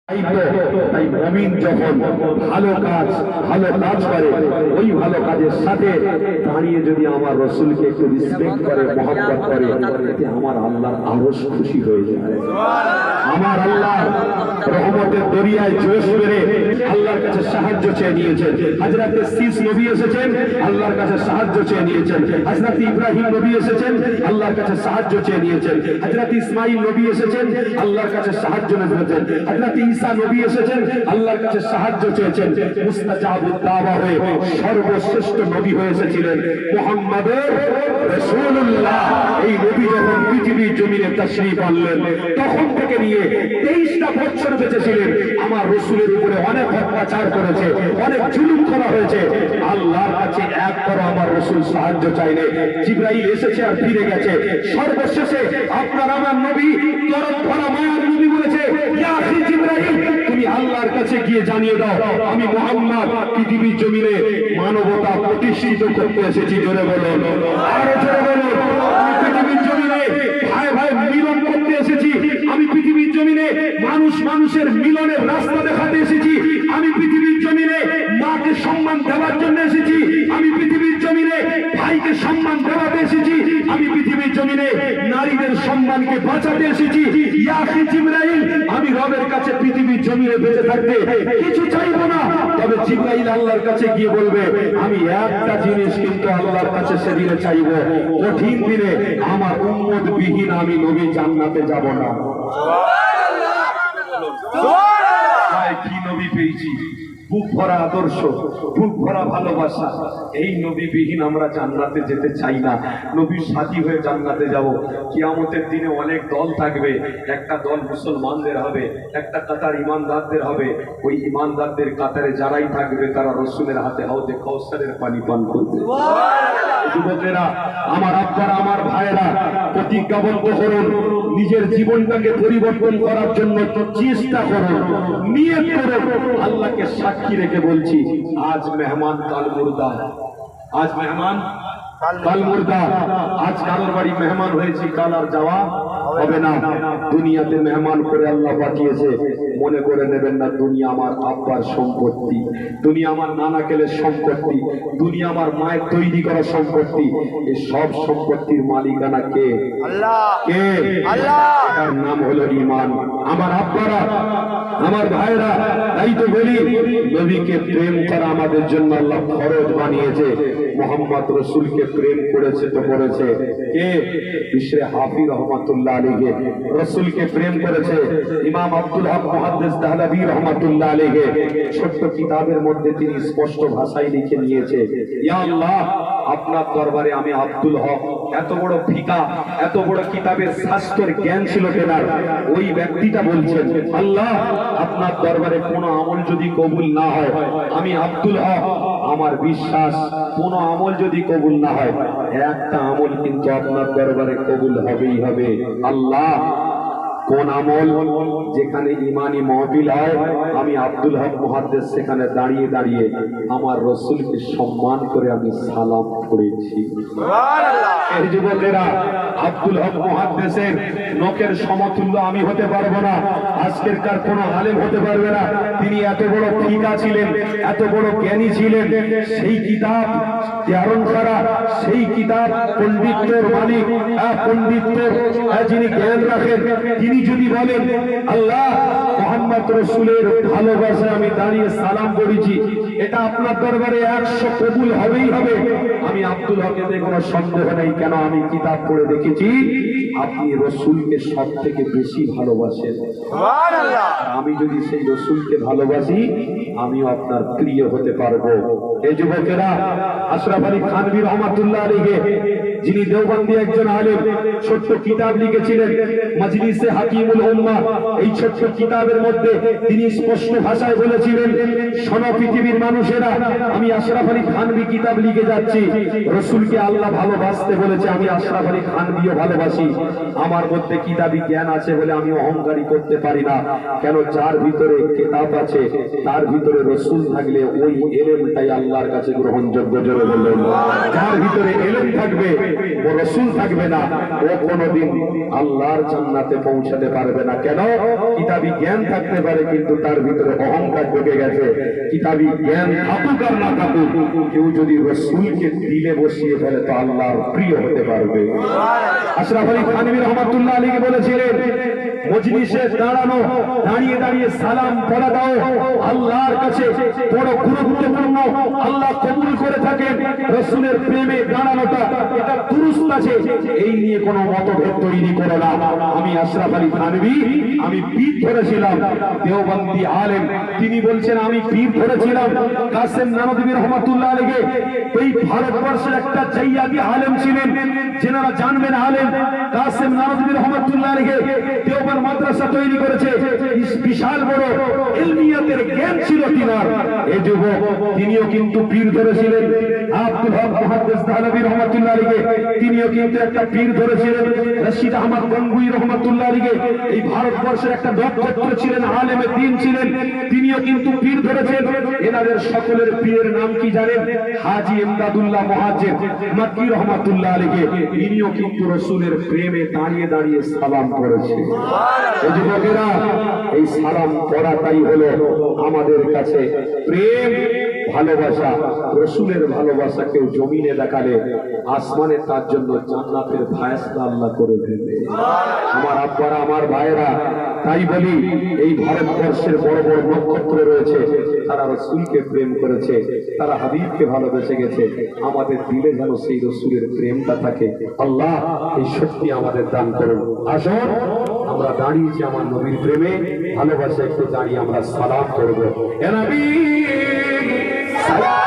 তাই মুমিন যখন ভালো কাজ করে ওই ভালো কাজের সাথে দাঁড়িয়ে যদি আমার রাসূলকে একটু রেসপেক্ট করে মহব্বত করে এতে আমার আল্লাহর আরশ খুশি হয়ে যায়। আমার আল্লাহ রহমতের দরিয়ায় জোশ মেরে আল্লাহর কাছে সাহায্য চেয়ে নিয়েছেন। হযরত শীস নবী এসেছেন, আল্লাহর কাছে সাহায্য চেয়ে নিয়েছেন। হযরত ইব্রাহিম নবী এসেছেন, আল্লাহর কাছে সাহায্য চেয়ে নিয়েছেন। হযরত ইসমাঈল নবী এসেছেন, আল্লাহর কাছে সাহায্য নিয়েছেন। হযরত ঈসা নবী এসেছেন, আল্লাহর কাছে সাহায্য চেয়েছেন। মুস্তাজাবুদ দাওয়া হয়ে সর্বশ্রেষ্ঠ নবী হয়ে এসেছিলেন মুহাম্মদুর রাসূলুল্লাহ। এই নবী যখন পৃথিবীর জমিনে তাশরীফ আনলেন তখন থেকে নিয়ে 23টা বছর বেঁচেছিলেন। আমার রাসূলের উপরে অনেক অত্যাচার করেছে, অনেক জুলুম করা হয়েছে। আল্লাহর কাছে একবার আমার রাসূল সাহায্য চাইলে জিবরাইল এসেছে আর ফিরে গেছে। সর্বশেষে আপনার আমার নবী দরদ ভরা মায়ার নবী বলেছে, ইয়া আখি জিবরাইল, তুমি আল্লাহর কাছে গিয়ে জানিয়ে দাও আমি মুহাম্মদ পৃথিবীর জমিনে মানবতা প্রতিষ্ঠিত করতে এসেছি। জোরে বলুন, আরো জোরে বলুন। আমি পৃথিবীর জমিনে ভাই ভাই মিলন করতে এসেছি। আমি পৃথিবীর জমিনে মানুষের মিলনের রাস্তা দেখাতে এসেছি। আমি পৃথিবীর জমিনে মাকে সম্মান দেওয়ার জন্য এসেছি। আমি পৃথিবীর জমিনে ভাইকে সম্মান দেওয়াতে এসেছি। আমি পৃথিবীর জমিনে নারীদের সম্মানকে বাঁচাতে এসেছি। ইয়া আখি জিবরাইল, আমি রবের কাছে পৃথিবীর জমিনে বেঁচে থাকতে কিছু চাইবো না। তবে জিবরাইল আল্লাহর কাছে গিয়ে বলবে আমি একটা জিনিস কিন্তু আল্লাহর কাছে সেদিনে চাইবো, কঠিন দিনে আমার উম্মত বিহীন আমি নবী জান্নাতে যাব না। কি নবী পেয়েছি, বুক ভরা আদর্শ, বুক ভরা ভালোবাসা। এই নবী বিহীন আমরা জান্নাতে যেতে চাই না। নবীর সাথী হয়ে জান্নাতে যাব। কিয়ামতের দিনে অনেক দল থাকবে, একটা দল মুসলমানদের হবে, একটা কাতার ইমানদারদের হবে। ওই ইমানদারদের কাতারে যারাই থাকবে তারা রাসূলের হাতে হাউজে কাউসারের পানি পান করবে। যুবকেরা, আমার আব্বারা, আমার ভাইয়েরা, প্রতিজ্ঞাবদ্ধ করুন, নিজের জীবনটাকে পরিবর্তন করার জন্য চেষ্টা করুন, নিয়ত করুন। আল্লাহকে সাক্ষী রেখে বলছি, আজ মেহমান কাল মুর্দা। আজ মেহমান কাল মুর্দা। আজ কারোর বাড়ি মেহমান হয়েছি, কাল আর যাওয়া হবে না। দুনিয়াতে মেহমান করে আল্লাহ পাঠিয়েছে, মনে করে নেবেন না দুনিয়া আমার আব্বার সম্পত্তি, দুনিয়া আমার নানা কেলের সম্পত্তি, দুনিয়া আমার মায়ের তৈরি করা সম্পত্তি। এই সব সম্পত্তির মালিকানা কে? আল্লাহ। কে? আল্লাহ। তার নাম হলো ঈমান। আমার আব্বারা, আমার ভাইরা, তাই তো বলি নবীকে প্রেম করা আমাদের জন্য আল্লাহ ফরজ বানিয়েছে। মুহাম্মদ রাসূলকে প্রেম করেছে তো করেছে কে? বিশরে হাফি রহমাতুল্লাহ আলাইহি রাসূলকে প্রেম করেছে। ইমাম আব্দুল হক মুহাদ্দিস দাহলাভী রহমাতুল্লাহ আলাইহি ছোট্ট কিতাবের মধ্যে তিনি স্পষ্ট ভাষায় লিখে নিয়েছে, ইয়া আল্লাহ, আপনার দরবারে আমি আব্দুল হক, এত বড় ফিকা, এত বড় কিতাবের শাস্ত্রের জ্ঞান ছিল তেনার। ওই ব্যক্তিটা বলছেন, আল্লাহ, আপনার দরবারে কোনো আমল যদি কবুল না হয়, আমি আব্দুল হক, আমার বিশ্বাস কোনো আমল যদি কবুল না হয়, একটা আমল কিন্তু আপনার দরবারে কবুল হবেই হবে। আল্লাহ, কোন আমল? যেখানে ইমানি মাহফিল হয়, আমি আব্দুল হক মুহাদ্দিস সেখানে দাঁড়িয়ে দাঁড়িয়ে আমার রাসূলকে সম্মান করে আমি সালাম করেছি। সুবহানাল্লাহ। এই যুবকেরা, আব্দুল হক মুহাদ্দিসের নখের সমতুল্য আমি হতে পারবো না, আজকেরকার কোন আলেম হতে পারবে না। তিনি এত বড় ফিকা ছিলেন, এত বড় জ্ঞানী ছিলেন। সেই কিতাব ধারণ করা, সেই কিতাব পণ্ডিতের মালিক, পণ্ডিতের যিনি জ্ঞান রাখেন, তিনি যদি বলেন আল্লাহ, মুহাম্মদ রাসূলের ভালোবাসা আমি দাঁড়িয়ে সালাম করেছি, এটা আপনার দরবারে 100 কবুল হবেই হবে। আমি আব্দুল হকেতে কোনো সন্দেহ নেই, কেন আমি কিতাব পড়ে দেখেছি আপনি রাসূলকে সব থেকে বেশি ভালোবাসেন। সুবহানাল্লাহ। আমি যদি সেই রাসূলকে ভালোবাসি, আমিও আপনার প্রিয় হতে পারবো। এই যুবকেরা, আশরাফ আলী থানভী রহমাতুল্লাহ আলাইহি, যিনি দেওবন্দি একজন আলেম, ছোট্ট কিতাব লিখেছিলেন মাজলিসে হাকিমুল উম্মাহ। এই ছোট্ট কিতাবের মধ্যে তিনি স্পষ্ট ভাষায় বলেছিলেন, শোনো পৃথিবীর মানুষেরা, আমি আশরাফ আলী থানভী কিতাব লিখে যাচ্ছি। রাসূলকে আল্লাহ ভালোবাসতে বলেছে, আমি আশরাফ আলী থানভীও ভালোবাসি। আমার মধ্যে কিতাবী জ্ঞান আছে বলে আমি অহংকারী করতে পারি না, কেন যার ভিতরে কিতাব আছে তার ভিতরে রাসূল থাকলে ওই ইলমটাই আল্লাহ আল্লাহর কাছে গ্রহণযোগ্য। জোরে বললেন, যার ভিতরে এলেম থাকবে ও রাসূল থাকবে না, ও কোনোদিন আল্লাহর জান্নাতে পৌঁছাতে পারবে না। কেন? কিতাবী জ্ঞান থাকতে পারে, কিন্তু তার ভিতরে অহংকার ঢুকে গেছে। কিতাবী জ্ঞান থাকুক আর না থাকুক, কেউ যদি রাসূলকে দিলে বসিয়ে ফেলে তো আল্লাহর প্রিয় হতে পারবে। আশরাফ আলী থানভী রহমাতুল্লাহ আলাইহি বলেছিলেন, মজলিসে দাঁড়ানো, দাঁড়িয়ে দাঁড়িয়ে সালাম পড়া দাও আল্লাহর কাছে বড় গুরুত্বপূর্ণ, আল্লাহ কবুল করে থাকেন। রাসূলের প্রেমে দাঁড়ানোটা এটা দুরুস্ত আছে, এই নিয়ে কোনো মতভেদ তৈরি করো না। আমি আশরাফ আলী থানভী, আমি পীর ধরেছিলাম, দেওবন্দি আলেম, তিনি বলছেন আমি পীর ধরেছিলাম। কাসেম নানভী রহমাতুল্লাহ আলাইহি এই ভারতবর্ষের একটা জাইয়াদি আলেম ছিলেন, যেনারা জানবেন আলেম কাসেম নানভী রহমাতুল্লাহ আলাইহি দেওবন্দ মাদ্রাসা তৈরি করেছে। বিশাল বড় ইলমিয়াতের জ্ঞান ছিল তিনার। এই যুবক তিনিও কিন্তু পীর ধরেছিলেন। আব্দুল হক মুহাদ্দিস দেহলভী রহমাতুল্লাহ আলাইহি তিনিও কিন্তু একটা পীর ধরেছিলেন। রশিদ আহমদ গঙ্গুই রহমাতুল্লাহ আলাইহি এই ভারতবর্ষের একটা নক্ষত্র ছিলেন, আলেমে দ্বীন ছিলেন, তিনিও কিন্তু পীর ধরেছেন। এনাদের সকলের পীরের নাম কি জানেন? হাজী ইমদাদুল্লাহ মুহাজ্জির মক্কি রহমাতুল্লাহ আলাইহি, ইনিও কিন্তু রাসূলের প্রেমে দাঁড়িয়ে দাঁড়িয়ে সালাম করেছে। এই যুবকেরা, এই সালাম পড়াটাই হলো আমাদের কাছে প্রেম, ভালোবাসা। রাসূলের ভালোবাসা কেউ জমিনে দেখালে আসমানে তার জন্য জান্নাতের ফায়সালা আল্লাহ করে দেবে। আমার আব্বারা, আমার ভাইয়েরা, তাই বলি এই ভারতবর্ষের বড় বড় নক্ষত্র রয়েছে, তারা রাসূলকে প্রেম করেছে, তারা হাবিবকে ভালোবেসে গেছে। আমাদের দিলে যেন সেই রাসূলের প্রেমটা থাকে। আল্লাহ এই শক্তি আমাদের দান করুন। আসুন আমরা দাঁড়িয়েছি আমার নবীর প্রেমে, ভালোবাসা, একটু দাঁড়িয়ে আমরা সালাম করবো। এ নবী সালাম।